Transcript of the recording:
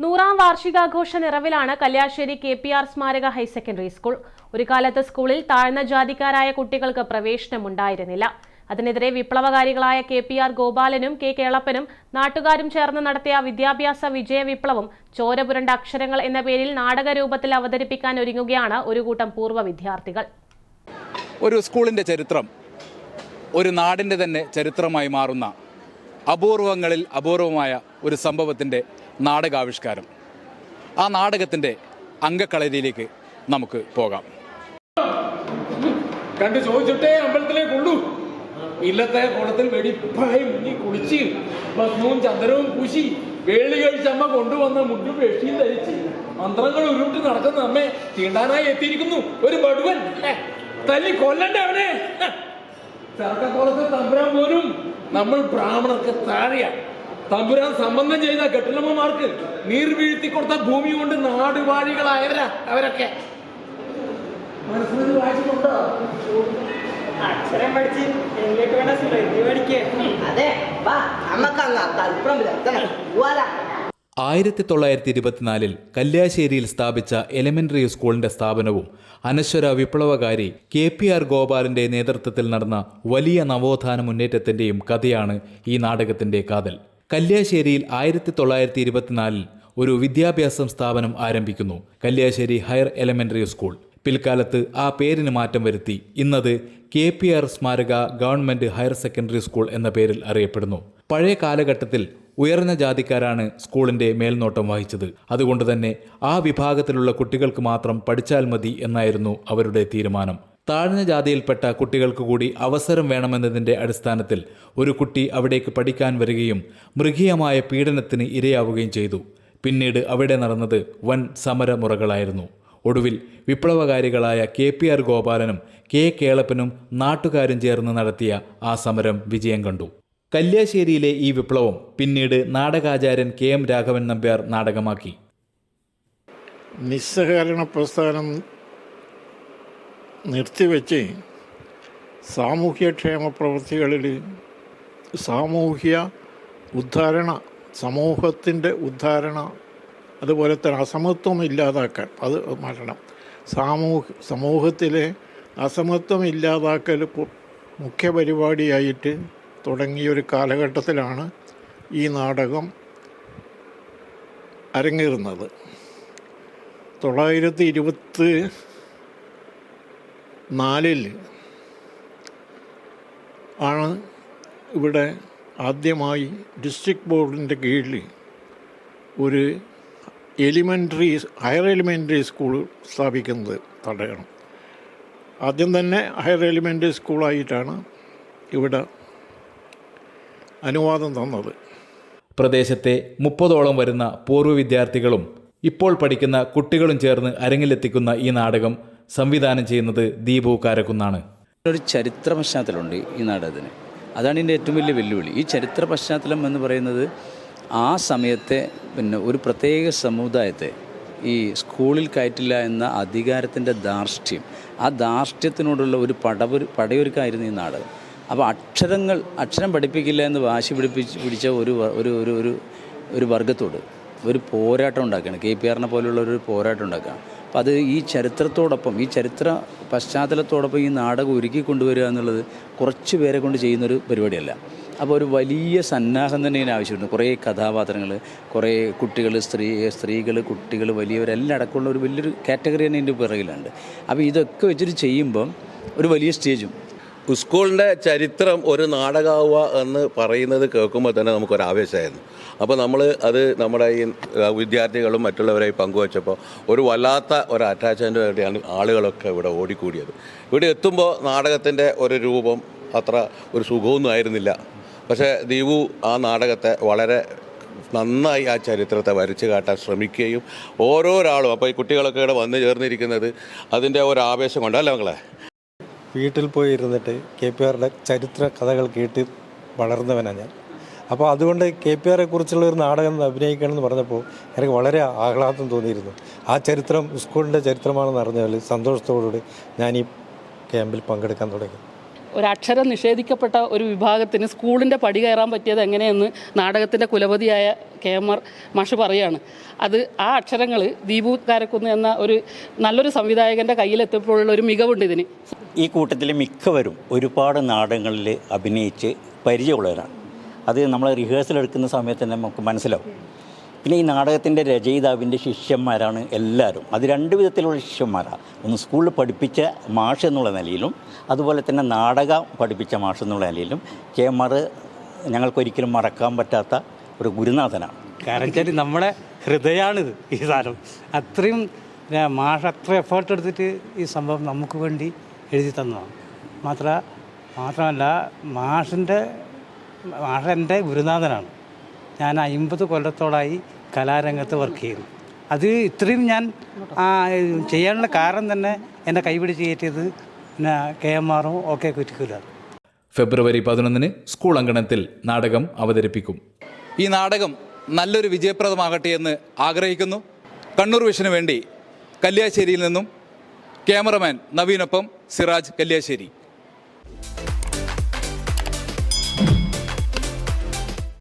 100ാം വാർഷികാഘോഷ നിറവിലാണ് Kalliasseri KPR സ്മാരക higher secondary school. ഒരു കാലത്ത് സ്കൂളിൽ താഴ്ന്ന ജാതിക്കാരായ കുട്ടികൾക്ക് പ്രവേശനമുണ്ടായിരുന്നില്ല. അതിനെതിരെ വിപ്ലവകാരികളായ KPR ഗോപാലനും K കേളപ്പനും നാട്ടുകാരും ചേർന്ന് നടത്തിയ വിദ്യാഭ്യാസ വിജയ വിപ്ലവം ചോരപുരണ്ട അക്ഷരങ്ങൾ എന്ന പേരിൽ നാടകരൂപത്തിൽ അവതരിപ്പിക്കാൻ ഒരുങ്ങുകയാണ് ഒരു കൂട്ടം പൂർവ്വ വിദ്യാർത്ഥികൾ. ഒരു സ്കൂളിന്റെ ചരിത്രം ഒരു നാടിന്റെ തന്നെ ചരിത്രമായി മാറുന്ന അപൂർവങ്ങളിൽ അപൂർവമായ ഒരു സംഭവത്തിന്റെ നാടകാവിഷ്കാരം. ആ നാടകത്തിന്റെ അംഗക്കളരിയിലേക്ക് നമുക്ക് പോകാം. കണ്ടു ചോദിച്ചിട്ടേ അമ്പലത്തിലേക്ക് ഉള്ളൂ. ഇല്ലത്തെ കുളത്തിൽ വെടിപ്പായി മുങ്ങി കുളിച്ച് ഭസ്മവും ചന്ദനവും പൂശി വേളി കഴിച്ചമ്മ കൊണ്ടുവന്ന മുണ്ടും വെട്ടിയും ധരിച്ച് മന്ത്രങ്ങൾ ഉരുട്ടി നടക്കുന്ന അമ്മയെ തീണ്ടാനായി എത്തിയിരിക്കുന്നു ഒരു ബടുവൻ. തല്ലി കൊല്ലണ്ടേ അവനെ. ചർക്കക്കുളത്ത് തമ്പുരാൻ പോലും നമ്മൾ ബ്രാഹ്മണർക്ക് താഴെയാണ്. തമ്പുരാൻ സംബന്ധം ചെയ്ത കെട്ടിലമ്മമാർക്ക് നീർ വീഴ്ത്തി കൊടുത്ത ഭൂമി കൊണ്ട് നാടുവാഴികളായവരാ അവരൊക്കെ. മനസ്സിൽ വായിച്ചിട്ടുണ്ടോ? അക്ഷരം പഠിച്ച് എങ്ങോട്ട് വേണ്ട സുരക്ഷ പഠിക്കേ. അതെ 1924 കല്യാശ്ശേരിയിൽ സ്ഥാപിച്ച എലിമെന്ററി സ്കൂളിന്റെ സ്ഥാപനവും അനശ്വര വിപ്ലവകാരി KPR ഗോപാലന്റെ നേതൃത്വത്തിൽ നടന്ന വലിയ നവോത്ഥാന മുന്നേറ്റത്തിന്റെയും കഥയാണ് ഈ നാടകത്തിന്റെ കാതൽ. കല്യാശ്ശേരിയിൽ 1924 ഒരു വിദ്യാഭ്യാസ സ്ഥാപനം ആരംഭിക്കുന്നു, കല്യാശ്ശേരി ഹയർ എലിമെന്ററി സ്കൂൾ. പിൽക്കാലത്ത് ആ പേരിന് മാറ്റം വരുത്തി ഇന്നത് KPR സ്മാരക ഗവൺമെന്റ് ഹയർ സെക്കൻഡറി സ്കൂൾ എന്ന പേരിൽ അറിയപ്പെടുന്നു. പഴയ കാലഘട്ടത്തിൽ ഉയർന്ന ജാതിക്കാരാണ് സ്കൂളിന്റെ മേൽനോട്ടം വഹിച്ചത്. അതുകൊണ്ട് തന്നെ ആ വിഭാഗത്തിലുള്ള കുട്ടികൾക്ക് മാത്രം പഠിച്ചാൽ മതി എന്നായിരുന്നു അവരുടെ തീരുമാനം. താഴ്ന്ന ജാതിയിൽപ്പെട്ട കുട്ടികൾക്ക് കൂടി അവസരം വേണമെന്നതിൻ്റെ അടിസ്ഥാനത്തിൽ ഒരു കുട്ടി അവിടേക്ക് പഠിക്കാൻ വരികയും മൃഗീയമായ പീഡനത്തിന് ഇരയാവുകയും ചെയ്തു. പിന്നീട് അവിടെ നടന്നത് വൻ സമരമുറകളായിരുന്നു. ഒടുവിൽ വിപ്ലവകാരികളായ KPR ഗോപാലനും K കേളപ്പനും നാട്ടുകാരും ചേർന്ന് നടത്തിയ ആ സമരം വിജയം കണ്ടു. കല്യാശ്ശേരിയിലെ ഈ വിപ്ലവം പിന്നീട് നാടകാചാര്യൻ KM രാഘവൻ നമ്പ്യാർ നാടകമാക്കി. നിസ്സഹകരണ പ്രസ്ഥാനം നിർത്തിവെച്ച് സാമൂഹ്യക്ഷേമ പ്രവൃത്തികളിൽ സാമൂഹ്യ ഉദ്ധാരണ, സമൂഹത്തിൻ്റെ ഉദ്ധാരണ, അതുപോലെ തന്നെ അസമത്വം ഇല്ലാതാക്കാൻ അത് മാറ്റണം. സമൂഹത്തിലെ അസമത്വം ഇല്ലാതാക്കൽ മുഖ്യ പരിപാടിയായിട്ട് തുടങ്ങിയൊരു കാലഘട്ടത്തിലാണ് ഈ നാടകം അരങ്ങേറുന്നത്. 1924 ആണ് ഇവിടെ ആദ്യമായി ഡിസ്ട്രിക്ട് ബോർഡിൻ്റെ കീഴിൽ ഒരു ഹയർ എലിമെൻ്ററി സ്കൂൾ സ്ഥാപിക്കുന്നത് തടയണം. ആദ്യം തന്നെ ഹയർ എലിമെൻ്ററി സ്കൂളായിട്ടാണ് ഇവിടെ അനുവാദം തന്നത്. പ്രദേശത്തെ 30ഓളം വരുന്ന പൂർവ്വ വിദ്യാർത്ഥികളും ഇപ്പോൾ പഠിക്കുന്ന കുട്ടികളും ചേർന്ന് അരങ്ങിലെത്തിക്കുന്ന ഈ നാടകം സംവിധാനം ചെയ്യുന്നത് ദീപു കാരക്കുന്നാണ്. ഒരു ചരിത്ര പശ്ചാത്തലമുണ്ട് ഈ നാടകത്തിന്. അതാണ് ഇതിൻ്റെ ഏറ്റവും വലിയ വെല്ലുവിളി. ഈ ചരിത്ര പശ്ചാത്തലം എന്ന് പറയുന്നത് ആ സമയത്തെ ഒരു പ്രത്യേക സമുദായത്തെ ഈ സ്കൂളിൽ കയറ്റില്ല എന്ന അധികാരത്തിൻ്റെ ധാർഷ്ട്യം, ആ ധാർഷ്ട്യത്തിനോടുള്ള ഒരു പടയൊരുക്കായിരുന്നു ഈ നാടകം. അപ്പോൾ അക്ഷരം പഠിപ്പിക്കില്ല എന്ന് വാശി പിടിച്ച ഒരു വർഗത്തോട് ഒരു പോരാട്ടം ഉണ്ടാക്കുകയാണ്. KPRനെ പോലുള്ള ഒരു പോരാട്ടം ഉണ്ടാക്കുകയാണ്. അപ്പോൾ അത് ഈ ചരിത്രത്തോടൊപ്പം, ഈ ചരിത്ര പശ്ചാത്തലത്തോടൊപ്പം ഈ നാടകം ഒരുക്കി കൊണ്ടുവരിക എന്നുള്ളത് കുറച്ച് പേരെ കൊണ്ട് ചെയ്യുന്നൊരു പരിപാടിയല്ല. അപ്പോൾ ഒരു വലിയ സന്നാഹം തന്നെ ഇതിന് ആവശ്യമുണ്ട്. കുറേ കഥാപാത്രങ്ങൾ, കുറേ കുട്ടികൾ, സ്ത്രീകൾ, കുട്ടികൾ, വലിയവരെല്ലാം അടക്കമുള്ള ഒരു വലിയൊരു കാറ്റഗറി തന്നെ ഇതിൻ്റെ പിറകിലുണ്ട്. അപ്പോൾ ഇതൊക്കെ വെച്ചിട്ട് ചെയ്യുമ്പം ഒരു വലിയ സ്റ്റേജും. സ്കൂളിൻ്റെ ചരിത്രം ഒരു നാടകമാവുക എന്ന് പറയുന്നത് കേൾക്കുമ്പോൾ തന്നെ നമുക്കൊരാവേശമായിരുന്നു. അപ്പോൾ അത് നമ്മുടെ ഈ വിദ്യാർത്ഥികളും മറ്റുള്ളവരായി പങ്കുവച്ചപ്പോൾ ഒരു വല്ലാത്ത ഒരു അറ്റാച്ച്മെൻ്റ് വേണ്ടിയാണ് ആളുകളൊക്കെ ഇവിടെ ഓടിക്കൂടിയത്. ഇവിടെ എത്തുമ്പോൾ നാടകത്തിൻ്റെ ഒരു രൂപം അത്ര ഒരു സുഖമൊന്നും ആയിരുന്നില്ല. പക്ഷേ ദീപു ആ നാടകത്തെ വളരെ നന്നായി ആ ചരിത്രത്തെ വരച്ചു കാട്ടാൻ ശ്രമിക്കുകയും ഓരോരാളും, അപ്പോൾ ഈ കുട്ടികളൊക്കെ ഇവിടെ വന്നു ചേർന്നിരിക്കുന്നത് അതിൻ്റെ ഒരു ആവേശം കൊണ്ടല്ല മക്കളെ. വീട്ടിൽ പോയി ഇരുന്നിട്ട് KPRയുടെ ചരിത്ര കഥകൾ കേട്ട് വളർന്നവനാണ് ഞാൻ. അപ്പോൾ അതുകൊണ്ട് KPRയെ കുറിച്ചുള്ള ഒരു നാടകം അഭിനയിക്കണം എന്ന് പറഞ്ഞപ്പോൾ എനിക്ക് വളരെ ആഹ്ലാദം തോന്നിയിരുന്നു. ആ ചരിത്രം സ്കൂളിൻ്റെ ചരിത്രമാണെന്ന് അറിഞ്ഞാൽ സന്തോഷത്തോടുകൂടി ഞാൻ ഈ ക്യാമ്പിൽ പങ്കെടുക്കാൻ തുടങ്ങി. ഒരു അക്ഷരം നിഷേധിക്കപ്പെട്ട ഒരു വിഭാഗത്തിന് സ്കൂളിൻ്റെ പടി കയറാൻ പറ്റിയത് എങ്ങനെയെന്ന് നാടകത്തിൻ്റെ കുലപതിയായ KMR മാഷ് പറയുകയാണ്. അത് ആ അക്ഷരങ്ങൾ ദീപു കാരക്കുന്ന് എന്ന ഒരു നല്ലൊരു സംവിധായകൻ്റെ കയ്യിലെത്തിയപ്പോഴുള്ള ഒരു മികവുണ്ട് ഇതിന്. ഈ കൂട്ടത്തിൽ മിക്കവരും ഒരുപാട് നാടകങ്ങളിൽ അഭിനയിച്ച് പരിചയമുള്ളവരാണ്. അത് നമ്മൾ റിഹേഴ്സൽ എടുക്കുന്ന സമയത്ത് തന്നെ നമുക്ക് മനസ്സിലാവും. പിന്നെ ഈ നാടകത്തിൻ്റെ രചയിതാവിൻ്റെ ശിഷ്യന്മാരാണ് എല്ലാവരും. അത് രണ്ട് വിധത്തിലുള്ള ശിഷ്യന്മാരാണ്. ഒന്ന് സ്കൂളിൽ പഠിപ്പിച്ച മാഷ് എന്നുള്ള നിലയിലും അതുപോലെ തന്നെ നാടകം പഠിപ്പിച്ച മാഷ് എന്നുള്ള നിലയിലും KMR ഞങ്ങൾക്കൊരിക്കലും മറക്കാൻ പറ്റാത്ത ഒരു ഗുരുനാഥനാണ്. കാരണം വെച്ചാൽ നമ്മുടെ ഹൃദയമാണിത് ഈ സാധനം. അത്രയും മാഷ് അത്ര എഫേർട്ട് എടുത്തിട്ട് ഈ സംഭവം നമുക്ക് വേണ്ടി എഴുതി തന്നതാണ്. മാത്രമല്ല മാഷ് എൻ്റെ ഗുരുനാഥനാണ്. ഞാൻ 50 കൊല്ലത്തോളായി കലാരംഗത്ത് വർക്ക് ചെയ്യുന്നു. അത് ഇത്രയും ഞാൻ ചെയ്യാനുള്ള കാരണം തന്നെ എന്നെ കൈപിടിച്ച് കയറ്റിയത് KMRഉം OK കുറ്റിക്കൂലാണ്. ഫെബ്രുവരി 11 സ്കൂൾ അങ്കണത്തിൽ നാടകം അവതരിപ്പിക്കും. ഈ നാടകം നല്ലൊരു വിജയപ്രദമാകട്ടെ എന്ന് ആഗ്രഹിക്കുന്നു. കണ്ണൂർ വിഷന് വേണ്ടി കല്യാശ്ശേരിയിൽ നിന്നും ക്യാമറമാൻ നവീനൊപ്പം സിറാജ് കല്യാശ്ശേരി.